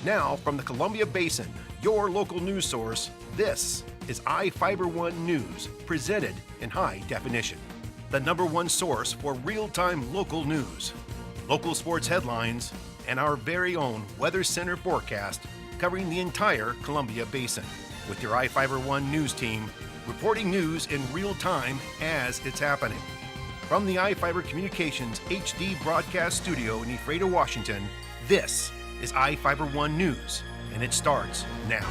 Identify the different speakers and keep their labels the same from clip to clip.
Speaker 1: Now, from the Columbia Basin, your local news source, this is iFIBER 1 News, presented in high definition. The #1 source for real-time local news, local sports headlines, and our very own Weather Center forecast covering the entire Columbia Basin. With your iFIBER 1 News team, reporting news in real time as it's happening. From the iFIBER Communications HD broadcast studio in Ephrata, Washington, this is iFIBER 1 News, and it starts now.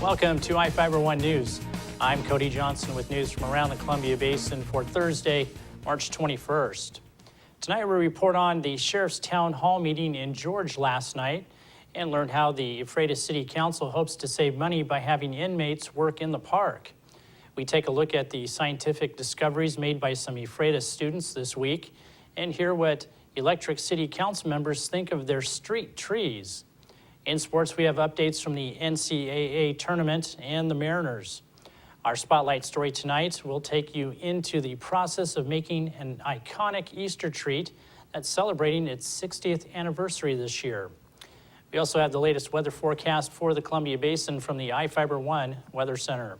Speaker 2: Welcome to iFIBER 1 News. I'm Cody Johnson with news from around the Columbia Basin for Thursday, March 21st. Tonight we report on the Sheriff's Town Hall meeting in George last night and learn how the Ephrata City Council hopes to save money by having inmates work in the park. We take a look at the scientific discoveries made by some Ephrata students this week and hear what Electric City Council members think of their street trees. In sports, we have updates from the NCAA tournament and the Mariners. Our spotlight story tonight will take you into the process of making an iconic Easter treat that's celebrating its 60th anniversary this year. We also have the latest weather forecast for the Columbia Basin from the iFIBER 1 Weather Center.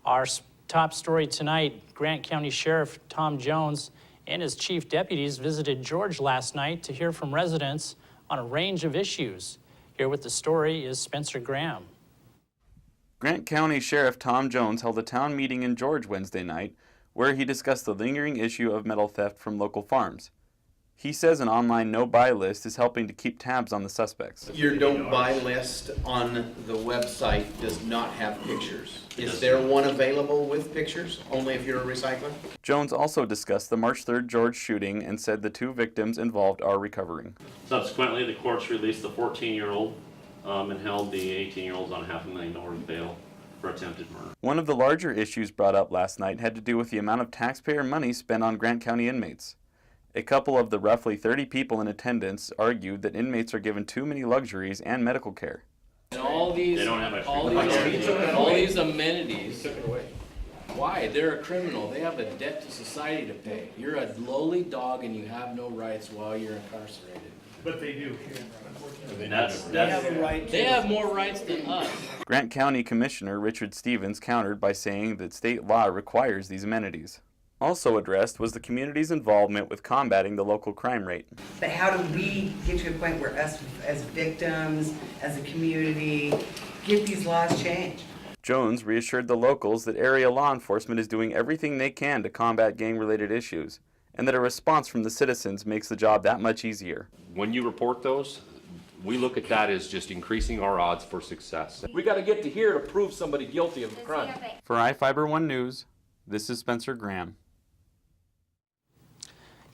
Speaker 2: Our top story tonight, Grant County Sheriff Tom Jones and his chief deputies visited George last night to hear from residents on a range of issues. Here with the story is Spencer Graham.
Speaker 3: Grant County Sheriff Tom Jones held a town meeting in George Wednesday night where he discussed the lingering issue of metal theft from local farms. He says an online no-buy list is helping to keep tabs on the suspects.
Speaker 4: Your don't buy list on the website does not have pictures. Is there one available with pictures, only if you're a recycler?
Speaker 3: Jones also discussed the March 3rd George shooting and said the two victims involved are recovering.
Speaker 5: Subsequently, the courts released the 14-year-old and held the 18-year-olds on $500,000 bail for attempted murder.
Speaker 3: One of the larger issues brought up last night had to do with the amount of taxpayer money spent on Grant County inmates. A couple of the roughly 30 people in attendance argued that inmates are given too many luxuries and medical care.
Speaker 6: And all these amenities, why? They're a criminal. They have a debt to society to pay. You're a lowly dog and you have no rights while you're incarcerated.
Speaker 7: But they do.
Speaker 6: They have more rights than us.
Speaker 3: Grant County Commissioner Richard Stevens countered by saying that state law requires these amenities. Also addressed was the community's involvement with combating the local crime rate.
Speaker 8: But how do we get to a point where us as victims, as a community, get these laws changed?
Speaker 3: Jones reassured the locals that area law enforcement is doing everything they can to combat gang-related issues, and that a response from the citizens makes the job that much easier.
Speaker 9: When you report those, we look at that as just increasing our odds for success.
Speaker 7: We got to get to here to prove somebody guilty of a crime.
Speaker 3: For iFIBER 1 News, this is Spencer Graham.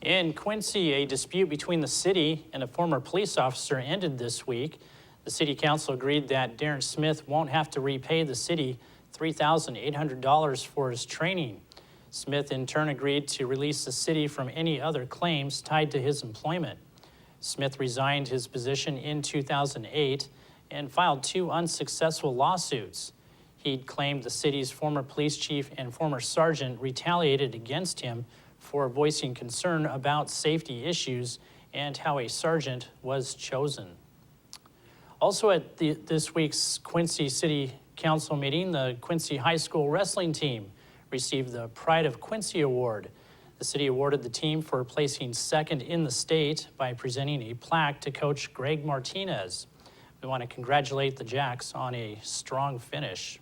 Speaker 2: In Quincy, a dispute between the city and a former police officer ended this week. The city council agreed that Darren Smith won't have to repay the city $3,800 for his training. Smith in turn agreed to release the city from any other claims tied to his employment. Smith resigned his position in 2008 and filed 2 unsuccessful lawsuits. He'd claimed the city's former police chief and former sergeant retaliated against him for voicing concern about safety issues and how a sergeant was chosen. Also at this week's Quincy City Council meeting, the Quincy High School wrestling team received the Pride of Quincy Award. The city awarded the team for placing second in the state by presenting a plaque to Coach Greg Martinez. We want to congratulate the Jacks on a strong finish.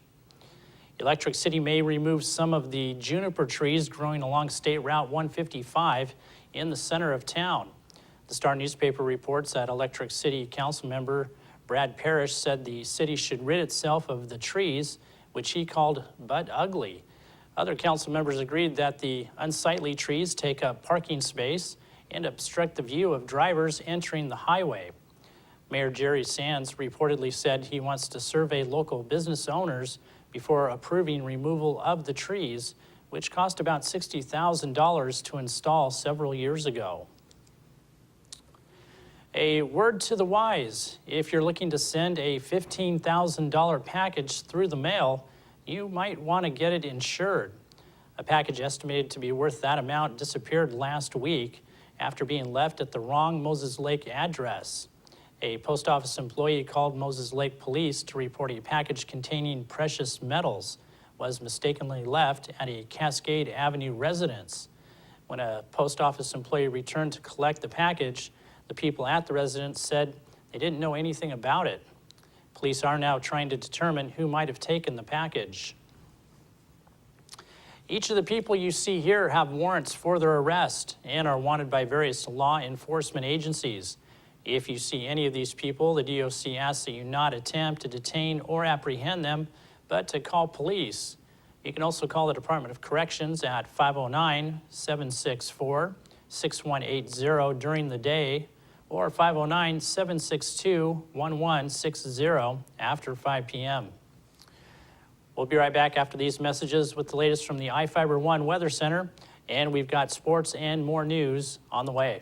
Speaker 2: Electric City may remove some of the juniper trees growing along State Route 155 in the center of town. The Star newspaper reports that Electric City Council member Brad Parrish said the city should rid itself of the trees, which he called but ugly. Other council members agreed that the unsightly trees take up parking space and obstruct the view of drivers entering the highway. Mayor Jerry Sands reportedly said he wants to survey local business owners before approving removal of the trees, which cost about $60,000 to install several years ago. A word to the wise: if you're looking to send a $15,000 package through the mail, you might want to get it insured. A package estimated to be worth that amount disappeared last week after being left at the wrong Moses Lake address. A post office employee called Moses Lake Police to report a package containing precious metals was mistakenly left at a Cascade Avenue residence. When a post office employee returned to collect the package, the people at the residence said they didn't know anything about it. Police are now trying to determine who might have taken the package. Each of the people you see here have warrants for their arrest and are wanted by various law enforcement agencies. If you see any of these people, the DOC asks that you not attempt to detain or apprehend them, but to call police. You can also call the Department of Corrections at 509-764-6180 during the day or 509-762-1160 after 5 p.m. We'll be right back after these messages with the latest from the iFIBER 1 Weather Center, and we've got sports and more news on the way.